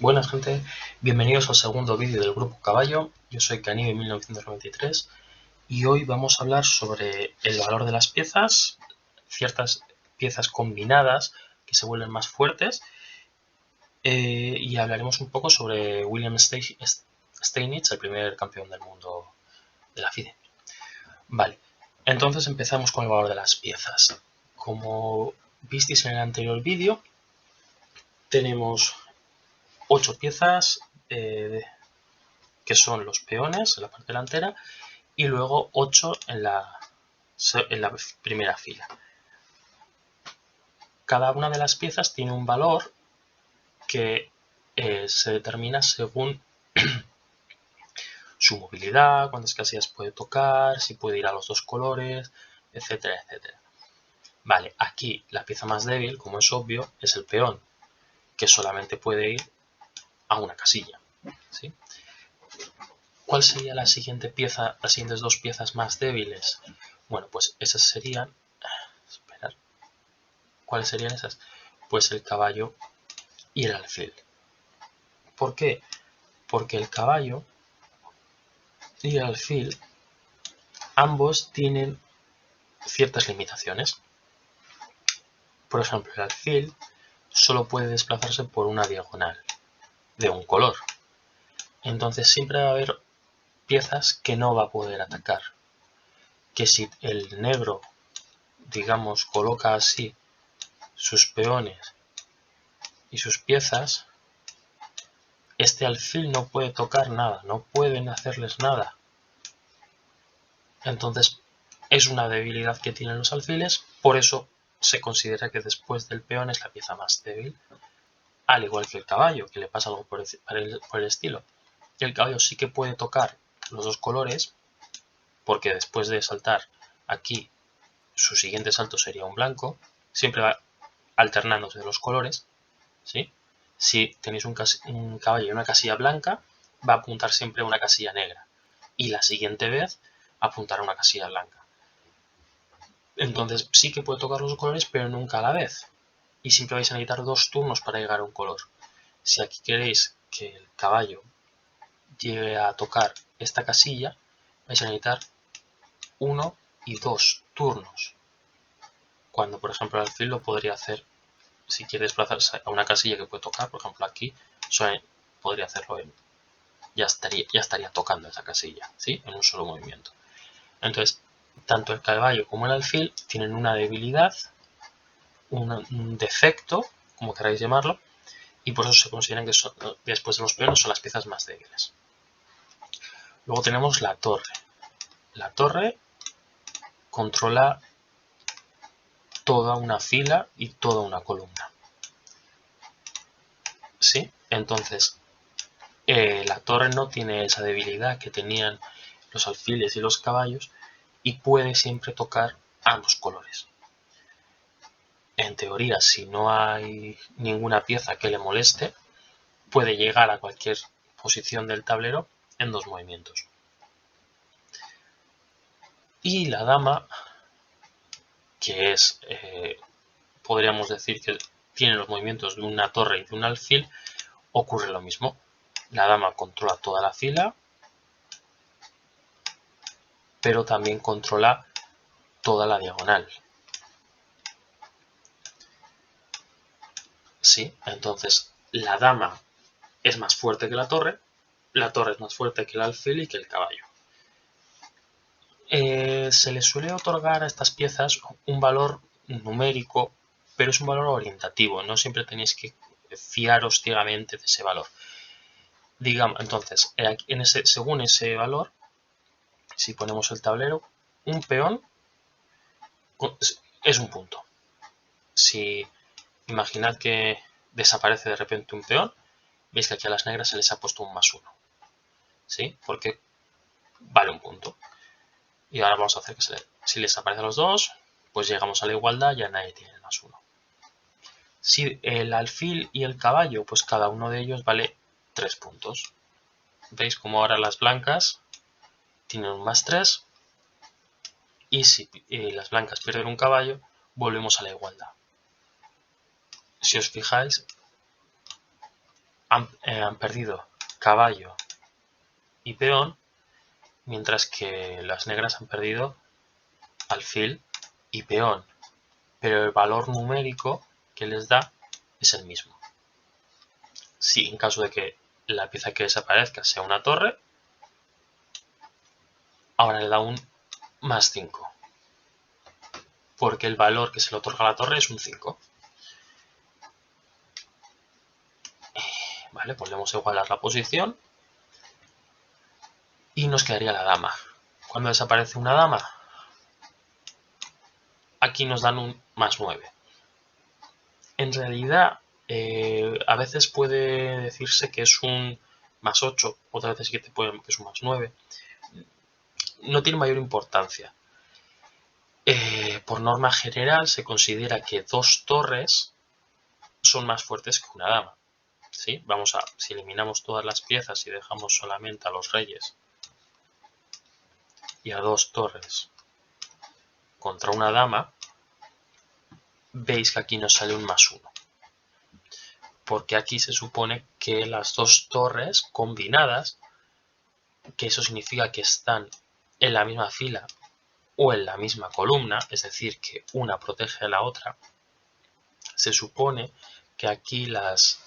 Buenas gente, bienvenidos al segundo vídeo del grupo Caballo. Yo soy Canibe1993 y hoy vamos a hablar sobre el valor de las piezas, ciertas piezas combinadas que se vuelven más fuertes, y hablaremos un poco sobre William Steinitz, el primer campeón del mundo de la FIDE. Vale, entonces empezamos con el valor de las piezas. Como visteis en el anterior vídeo, tenemos 8 piezas que son los peones en la parte delantera y luego 8 en la primera fila. Cada una de las piezas tiene un valor que se determina según su movilidad, cuántas casillas puede tocar, si puede ir a los dos colores, etcétera, etcétera. Vale, aquí la pieza más débil, como es obvio, es el peón, que solamente puede ir a una casilla, ¿sí? ¿Cuál sería la siguiente pieza, las siguientes dos piezas más débiles? Bueno, pues esas serían... Esperar. ¿Cuáles serían esas? Pues el caballo y el alfil. ¿Por qué? Porque el caballo y el alfil ambos tienen ciertas limitaciones. Por ejemplo, el alfil solo puede desplazarse por una diagonal de un color. Entonces siempre va a haber piezas que no va a poder atacar. Que si el negro, digamos, coloca así sus peones y sus piezas, este alfil no puede tocar nada, no pueden hacerles nada. Entonces es una debilidad que tienen los alfiles, por eso se considera que después del peón es la pieza más débil, al igual que el caballo, que le pasa algo por el estilo. El caballo sí que puede tocar los dos colores, porque después de saltar aquí, su siguiente salto sería un blanco, siempre va alternándose los colores, ¿sí? Si tenéis un caballo y una casilla blanca, va a apuntar siempre a una casilla negra, y la siguiente vez apuntar a una casilla blanca. Entonces sí que puede tocar los colores, pero nunca a la vez. Y siempre vais a necesitar 2 turnos para llegar a un color. Si aquí queréis que el caballo llegue a tocar esta casilla, vais a necesitar 1 y 2 turnos. Cuando, por ejemplo, el alfil lo podría hacer si quiere desplazarse a una casilla que puede tocar. Por ejemplo, aquí podría hacerlo él. Ya estaría tocando esa casilla, ¿sí? En un solo movimiento. Entonces, tanto el caballo como el alfil tienen una debilidad, un defecto, como queráis llamarlo, y por eso se consideran que después de los peones son las piezas más débiles. Luego tenemos la torre. La torre controla toda una fila y toda una columna. ¿Sí? Entonces, la torre no tiene esa debilidad que tenían los alfiles y los caballos y puede siempre tocar ambos colores. En teoría, si no hay ninguna pieza que le moleste, puede llegar a cualquier posición del tablero en 2 movimientos. Y la dama, que es, podríamos decir que tiene los movimientos de una torre y de un alfil, ocurre lo mismo. La dama controla toda la fila, pero también controla toda la diagonal. ¿Sí? Entonces, la dama es más fuerte que la torre es más fuerte que el alfil y que el caballo. Se le suele otorgar a estas piezas un valor numérico, pero es un valor orientativo, no siempre tenéis que fiaros ciegamente de ese valor. Digamos, entonces, según ese valor, si ponemos el tablero, un peón es un punto. Si imaginad que desaparece de repente un peón, veis que aquí a las negras se les ha puesto un +1, ¿sí? Porque vale un punto. Y ahora vamos a hacer que si les aparecen los dos, pues llegamos a la igualdad, ya nadie tiene el +1. Si el alfil y el caballo, pues cada uno de ellos vale 3 puntos. ¿Veis como ahora las blancas tienen un +3? Y si las blancas pierden un caballo, volvemos a la igualdad. Si os fijáis, han perdido caballo y peón, mientras que las negras han perdido alfil y peón, pero el valor numérico que les da es el mismo. Si en caso de que la pieza que desaparezca sea una torre, ahora le da un más 5, porque el valor que se le otorga a la torre es un 5. Vale, volvemos a igualar la posición y nos quedaría la dama. Cuando desaparece una dama, aquí nos dan un más 9. En realidad, a veces puede decirse que es un más 8, otras veces que es un más 9. No tiene mayor importancia. Por norma general se considera que 2 torres son más fuertes que una dama. ¿Sí? Si eliminamos todas las piezas y dejamos solamente a los reyes y a 2 torres contra una dama, veis que aquí nos sale un más 1. Porque aquí se supone que las 2 torres combinadas, que eso significa que están en la misma fila o en la misma columna, es decir, que una protege a la otra, se supone que aquí las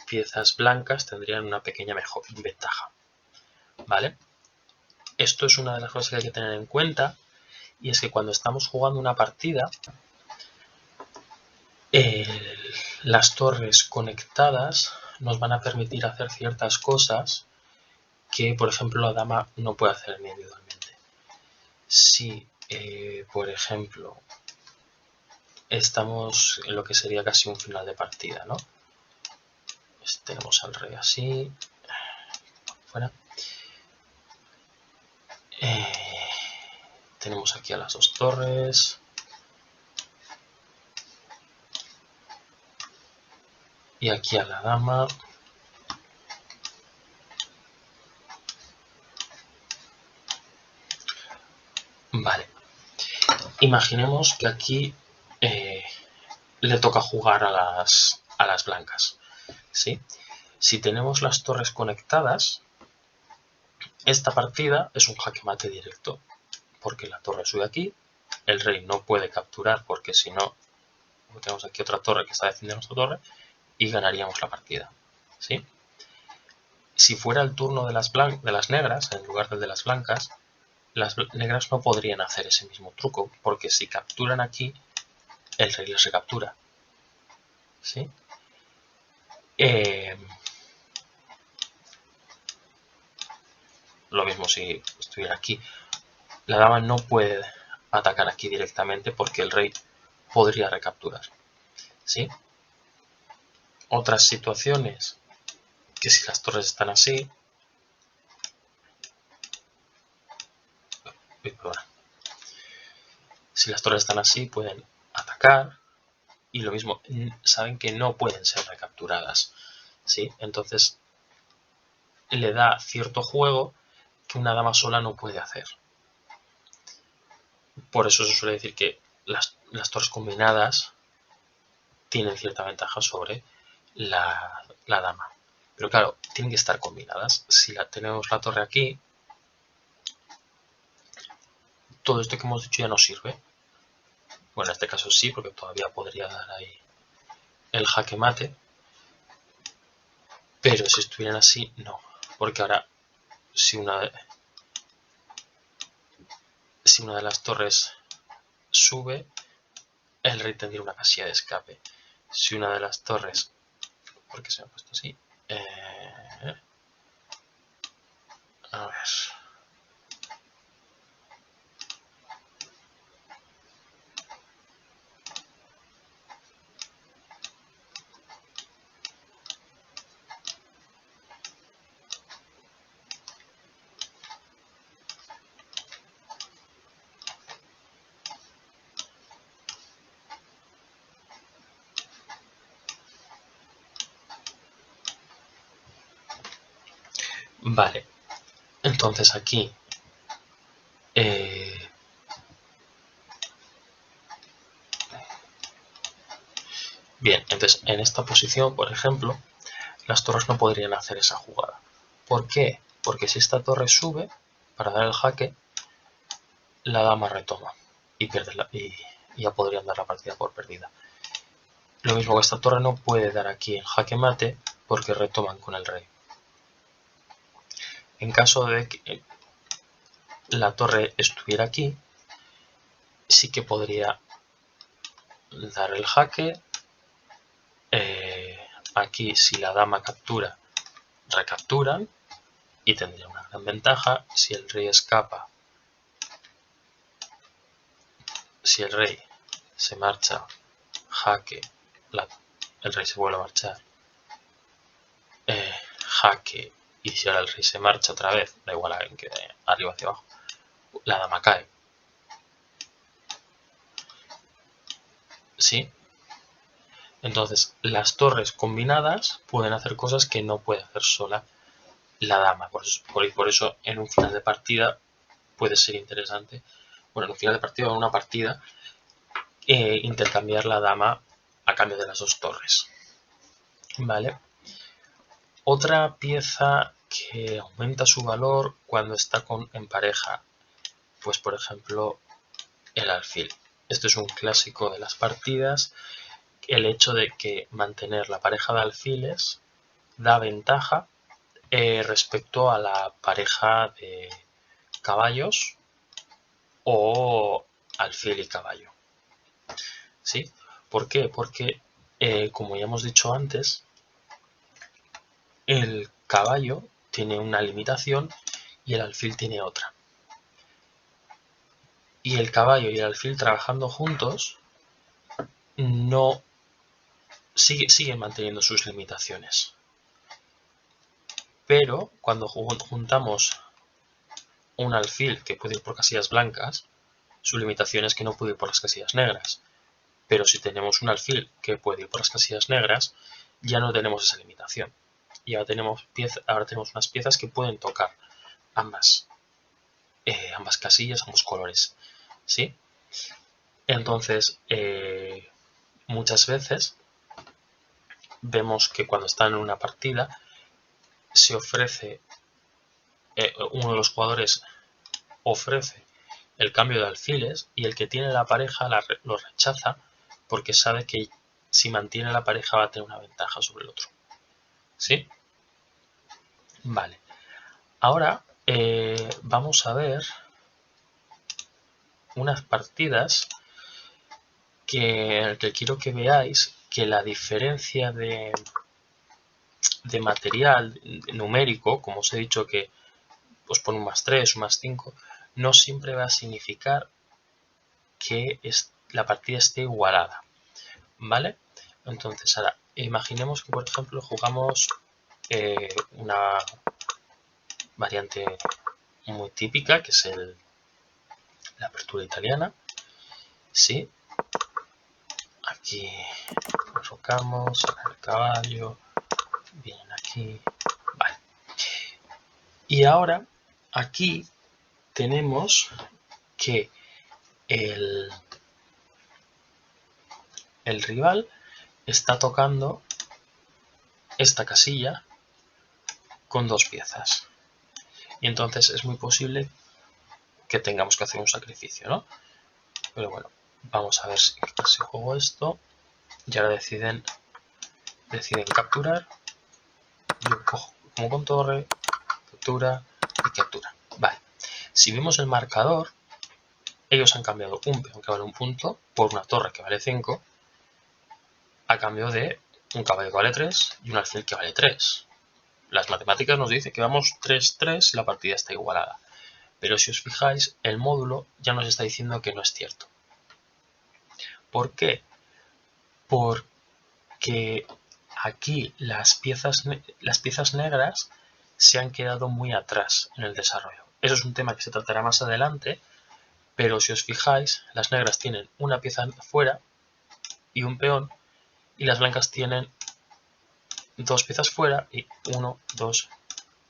piezas blancas tendrían una pequeña ventaja. ¿Vale? Esto es una de las cosas que hay que tener en cuenta, y es que cuando estamos jugando una partida, las torres conectadas nos van a permitir hacer ciertas cosas que, por ejemplo, la dama no puede hacer individualmente. Si, por ejemplo, estamos en lo que sería casi un final de partida, ¿no? Tenemos al rey así, fuera. Tenemos aquí a las 2 torres. Y aquí a la dama. Vale. Imaginemos que aquí le toca jugar a las blancas. ¿Sí? Si tenemos las torres conectadas, esta partida es un jaque mate directo. Porque la torre sube aquí, el rey no puede capturar porque si no, tenemos aquí otra torre que está defendiendo nuestra torre y ganaríamos la partida. ¿Sí? Si fuera el turno de las negras en lugar del de las blancas, las negras no podrían hacer ese mismo truco, porque si capturan aquí, el rey les recaptura. ¿Sí? Lo mismo si estuviera aquí. La dama no puede atacar aquí directamente porque el rey podría recapturar. ¿Sí? Otras situaciones, que si las torres están así, si las torres están así pueden atacar y lo mismo, saben que no pueden ser recapturadas, ¿sí? Entonces le da cierto juego que una dama sola no puede hacer. Por eso se suele decir que las torres combinadas tienen cierta ventaja sobre la dama. Pero claro, tienen que estar combinadas. Si tenemos la torre aquí, todo esto que hemos dicho ya no sirve. Bueno, en este caso sí, porque todavía podría dar ahí el jaque mate. Pero si estuvieran así, no. Porque ahora, si una de las torres sube, el rey tendría una casilla de escape. Si una de las torres... ¿Por qué se me ha puesto así? A ver... Vale, entonces aquí bien, entonces en esta posición, por ejemplo, las torres no podrían hacer esa jugada. ¿Por qué? Porque si esta torre sube para dar el jaque, la dama retoma y ya podrían dar la partida por perdida. Lo mismo que esta torre no puede dar aquí en jaque mate porque retoman con el rey. En caso de que la torre estuviera aquí, sí que podría dar el jaque. Aquí si la dama captura, recapturan y tendría una gran ventaja. Si el rey escapa, si el rey se marcha, jaque, el rey se vuelve a marchar, jaque, y si ahora el rey se marcha otra vez, da igual a quien quede arriba hacia abajo, la dama cae. ¿Sí? Entonces, las torres combinadas pueden hacer cosas que no puede hacer sola la dama. Por eso en un final de partida puede ser interesante, bueno, en un final de partida o en una partida, intercambiar la dama a cambio de las dos torres. ¿Vale? Otra pieza que aumenta su valor cuando está en pareja, pues por ejemplo el alfil. Esto es un clásico de las partidas. El hecho de que mantener la pareja de alfiles da ventaja respecto a la pareja de caballos o alfil y caballo. ¿Sí? ¿Por qué? Porque, como ya hemos dicho antes, el caballo tiene una limitación y el alfil tiene otra. Y el caballo y el alfil trabajando juntos no siguen manteniendo sus limitaciones. Pero cuando juntamos un alfil que puede ir por casillas blancas, su limitación es que no puede ir por las casillas negras. Pero si tenemos un alfil que puede ir por las casillas negras, ya no tenemos esa limitación. Y ahora tenemos unas piezas que pueden tocar ambas casillas, ambos colores. ¿Sí? Entonces, muchas veces vemos que cuando están en una partida se ofrece, uno de los jugadores ofrece el cambio de alfiles y el que tiene la pareja lo rechaza porque sabe que si mantiene la pareja va a tener una ventaja sobre el otro. ¿Sí? Vale. Ahora vamos a ver unas partidas que quiero que veáis que la diferencia de material numérico, como os he dicho que os pone un +3, un +5, no siempre va a significar que la partida esté igualada, ¿vale? Entonces, ahora, imaginemos que, por ejemplo, jugamos una variante muy típica, que es la apertura italiana, ¿sí? Aquí enfocamos, el caballo, vienen aquí, vale. Y ahora, aquí tenemos que el rival está tocando esta casilla con dos piezas. Y entonces es muy posible que tengamos que hacer un sacrificio, ¿no? Pero bueno, vamos a ver si juego esto. Y ahora deciden capturar. Yo cojo como con torre, captura y captura. Vale. Si vemos el marcador, ellos han cambiado un peón que vale un punto por una torre que vale 5 a cambio de un caballo que vale 3 y un alfil que vale 3. Las matemáticas nos dicen que vamos 3-3 y la partida está igualada. Pero si os fijáis, el módulo ya nos está diciendo que no es cierto. ¿Por qué? Porque aquí las piezas negras se han quedado muy atrás en el desarrollo. Eso es un tema que se tratará más adelante, pero si os fijáis, las negras tienen una pieza fuera y un peón, y las blancas tienen dos piezas fuera y 1, 2,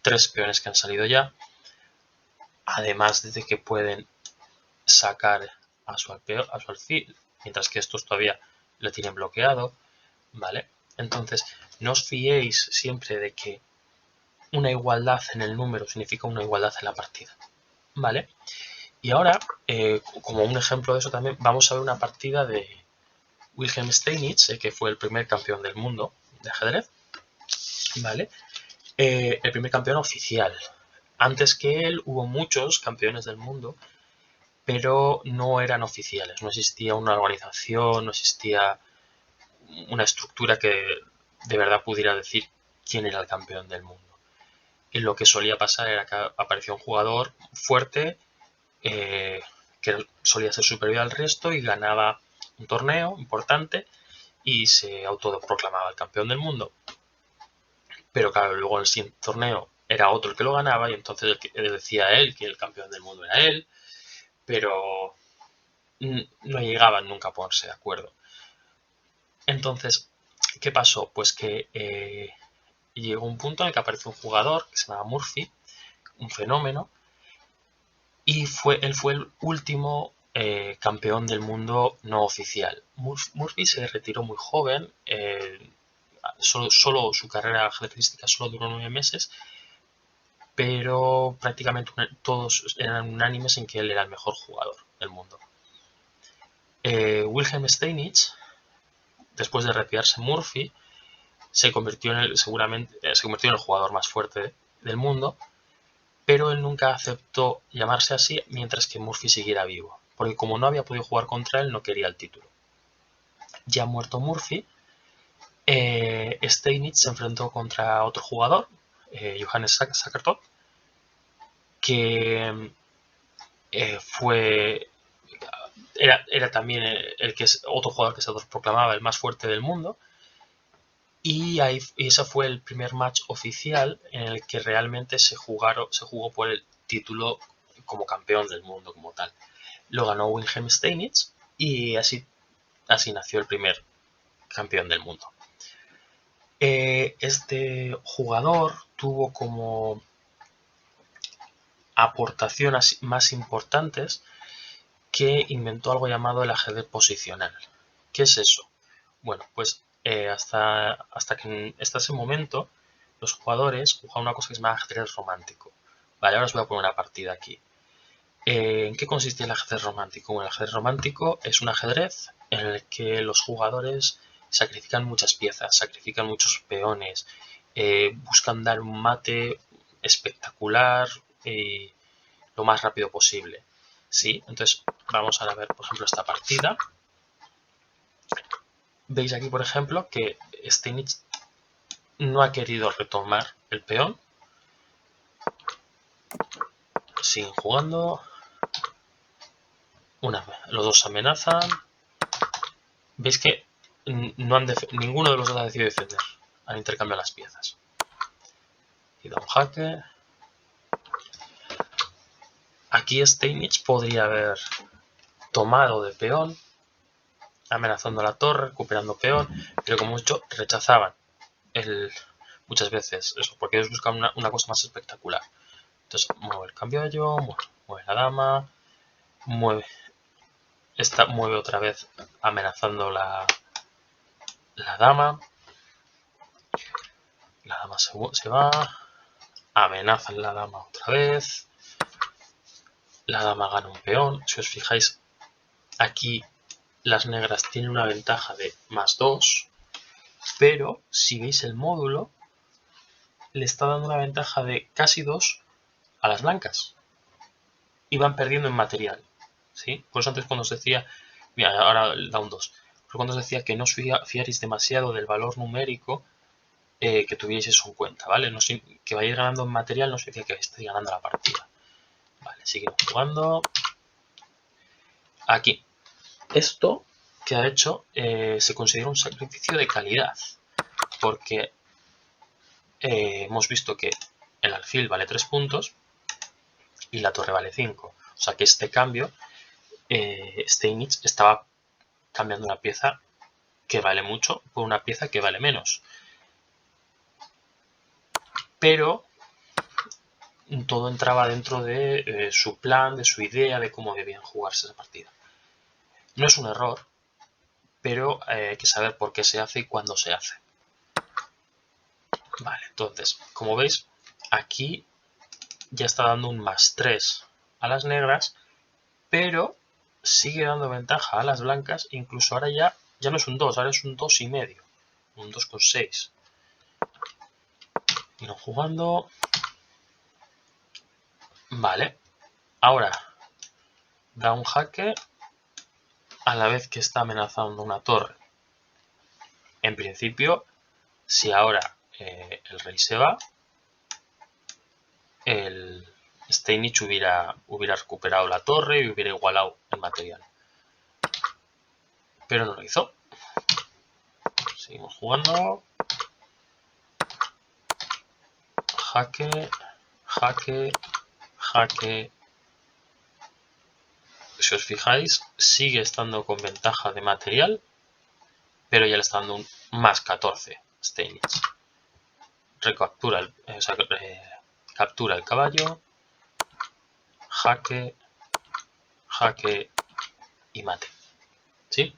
3 peones que han salido ya, además de que pueden sacar a su alfil, mientras que estos todavía lo tienen bloqueado, ¿vale? Entonces, no os fiéis siempre de que una igualdad en el número significa una igualdad en la partida, ¿vale? Y ahora, como un ejemplo de eso también, vamos a ver una partida de Wilhelm Steinitz, que fue el primer campeón del mundo de ajedrez, ¿vale? El primer campeón oficial. Antes que él hubo muchos campeones del mundo, pero no eran oficiales. No existía una organización, no existía una estructura que de verdad pudiera decir quién era el campeón del mundo. Y lo que solía pasar era que aparecía un jugador fuerte que solía ser superior al resto y ganaba un torneo importante y se autoproclamaba el campeón del mundo. Pero claro, luego en el siguiente torneo era otro el que lo ganaba y entonces decía él que el campeón del mundo era él, pero no llegaban nunca a ponerse de acuerdo. Entonces, ¿qué pasó? Pues que llegó un punto en el que apareció un jugador que se llamaba Murphy, un fenómeno, y él fue el último campeón del mundo no oficial. Murphy se retiró muy joven, solo su carrera ajedrecística solo duró 9 meses, pero prácticamente todos eran unánimes en que él era el mejor jugador del mundo. Wilhelm Steinitz, después de retirarse Murphy, se convirtió en el jugador más fuerte del mundo, pero él nunca aceptó llamarse así mientras que Murphy siguiera vivo, porque como no había podido jugar contra él, no quería el título. Ya muerto Murphy, Steinitz se enfrentó contra otro jugador, Johannes Sakertot, que era también el que es otro jugador que se proclamaba el más fuerte del mundo, y ese fue el primer match oficial en el que realmente se jugó por el título como campeón del mundo como tal. Lo ganó Wilhelm Steinitz y así nació el primer campeón del mundo. Este jugador tuvo como aportaciones más importantes que inventó algo llamado el ajedrez posicional. ¿Qué es eso? Bueno, pues hasta ese momento los jugadores jugaban una cosa que se llama ajedrez romántico. Vale, ahora os voy a poner una partida aquí. ¿En qué consiste el ajedrez romántico? Bueno, el ajedrez romántico es un ajedrez en el que los jugadores sacrifican muchas piezas, sacrifican muchos peones, buscan dar un mate espectacular y lo más rápido posible. ¿Sí? Entonces vamos a ver, por ejemplo, esta partida. Veis aquí, por ejemplo, que Steinitz no ha querido retomar el peón. Siguen jugando. Los dos amenazan. Veis que ninguno de los dos ha decidido defender. Han intercambiado las piezas. Y da un jaque. Aquí Steinitz podría haber tomado de peón, amenazando la torre, recuperando peón, pero como mucho rechazaban muchas veces eso, porque ellos buscan una cosa más espectacular. Entonces mueve el caballo, mueve la dama, mueve otra vez amenazando la dama. La dama se va, amenazan la dama otra vez. La dama gana un peón. Si os fijáis, aquí las negras tienen una ventaja de +2, pero si veis el módulo, le está dando una ventaja de casi 2 a las blancas. Y van perdiendo en material. ¿Sí? Por eso antes cuando os decía, mira, ahora da un 2. Pero cuando os decía que no os fiarais demasiado del valor numérico, que tuvierais eso en cuenta, ¿vale? No, que vayáis ganando en material no significa que estéis ganando la partida. Vale, seguimos jugando. Aquí. Esto que ha hecho se considera un sacrificio de calidad, porque hemos visto que el alfil vale 3 puntos y la torre vale 5. O sea que este cambio, Steinitz estaba cambiando una pieza que vale mucho por una pieza que vale menos. Pero todo entraba dentro de su plan, de su idea, de cómo debían jugarse la partida. No es un error, pero hay que saber por qué se hace y cuándo se hace. Vale, entonces, como veis, aquí ya está dando un +3 a las negras, pero sigue dando ventaja a las blancas, incluso ahora ya no es un 2, ahora es un 2,5, un 2,6. Y no jugando. Vale, ahora da un jaque a la vez que está amenazando una torre. En principio, si ahora el rey se va, el Steinitz hubiera recuperado la torre y hubiera igualado el material. Pero no lo hizo. Seguimos jugando. Jaque, jaque, jaque. Si os fijáis, sigue estando con ventaja de material, pero ya le está dando un +14 Steinitz. Recaptura captura el caballo, jaque, jaque y mate. ¿Sí?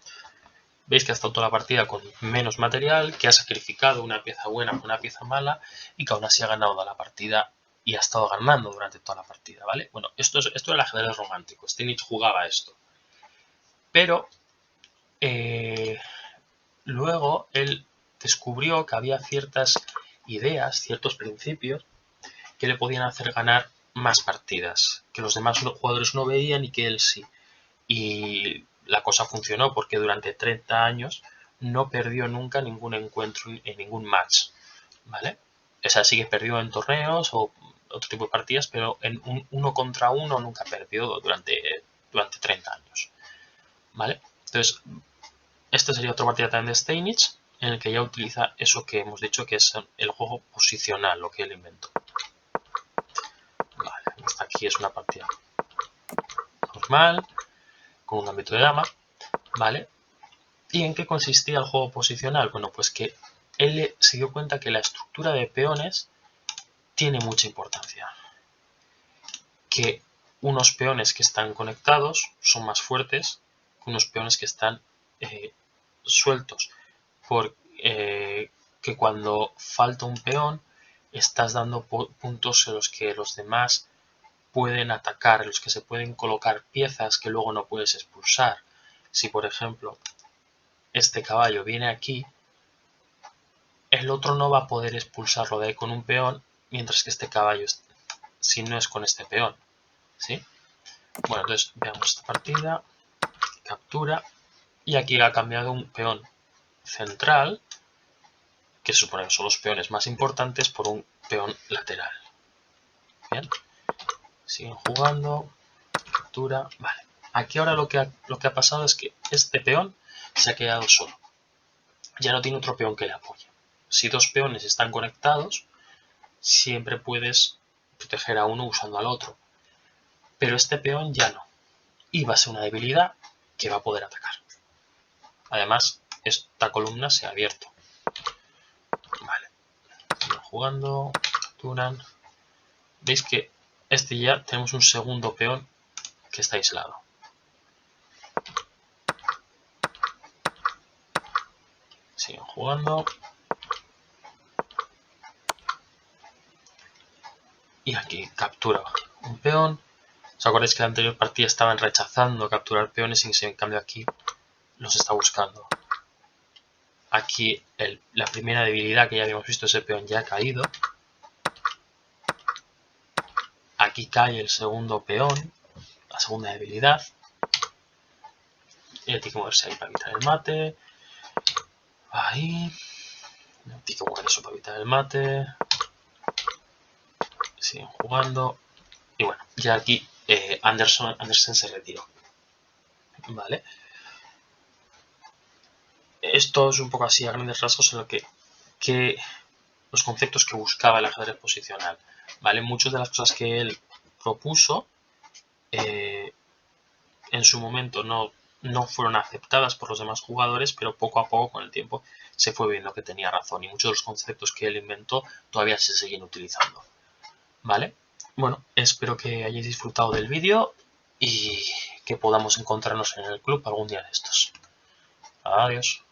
Veis que ha estado toda la partida con menos material, que ha sacrificado una pieza buena por una pieza mala y que aún así ha ganado toda la partida y ha estado ganando durante toda la partida, ¿vale? Bueno, esto era el ajedrez romántico. Steinitz jugaba esto. Pero luego él descubrió que había ciertas ideas, ciertos principios que le podían hacer ganar más partidas, que los demás jugadores no veían y que él sí. Y la cosa funcionó porque durante 30 años no perdió nunca ningún encuentro en ningún match, ¿vale? O sea, sí que perdió en torneos o otro tipo de partidas, pero en un 1 contra 1 nunca perdió durante 30 años, ¿vale? Entonces, esta sería otra partida también de Steinitz, en el que ya utiliza eso que hemos dicho que es el juego posicional, lo que él inventó. Vale, hasta aquí es una partida normal, con un ámbito de dama, ¿vale? ¿Y en qué consistía el juego posicional? Bueno, pues que él se dio cuenta que la estructura de peones tiene mucha importancia. Que unos peones que están conectados son más fuertes que unos peones que están sueltos. Porque cuando falta un peón, estás dando puntos en los que los demás pueden atacar, en los que se pueden colocar piezas que luego no puedes expulsar. Si, por ejemplo, este caballo viene aquí, el otro no va a poder expulsarlo de ahí con un peón, mientras que este caballo, si no es con este peón, ¿sí? Bueno, entonces veamos esta partida, captura, y aquí ha cambiado un peón central, que se supone que son los peones más importantes, por un peón lateral. Bien, siguen jugando, captura, vale. Aquí ahora lo que ha pasado es que este peón se ha quedado solo. Ya no tiene otro peón que le apoye. Si dos peones están conectados, siempre puedes proteger a uno usando al otro. Pero este peón ya no. Y va a ser una debilidad que va a poder atacar. Además, esta columna se ha abierto. Vale. Siguen jugando. Capturan. Veis que ya tenemos un segundo peón que está aislado. Siguen jugando. Y aquí captura un peón. ¿Os acordáis que en la anterior partida estaban rechazando capturar peones y en cambio aquí los está buscando? Aquí la primera debilidad que ya habíamos visto, ese peón ya ha caído. Aquí cae el segundo peón, la segunda debilidad. Y tiene que moverse ahí para evitar el mate. Ahí. Tiene que mover eso para evitar el mate. Siguen jugando. Y bueno, ya aquí Andersen se retiró. Vale. Esto es un poco así a grandes rasgos en lo que los conceptos que buscaba el ajedrez posicional. ¿Vale? Muchas de las cosas que él propuso en su momento no fueron aceptadas por los demás jugadores, pero poco a poco con el tiempo se fue viendo que tenía razón y muchos de los conceptos que él inventó todavía se siguen utilizando. ¿Vale? Bueno, espero que hayáis disfrutado del vídeo y que podamos encontrarnos en el club algún día de estos. Adiós.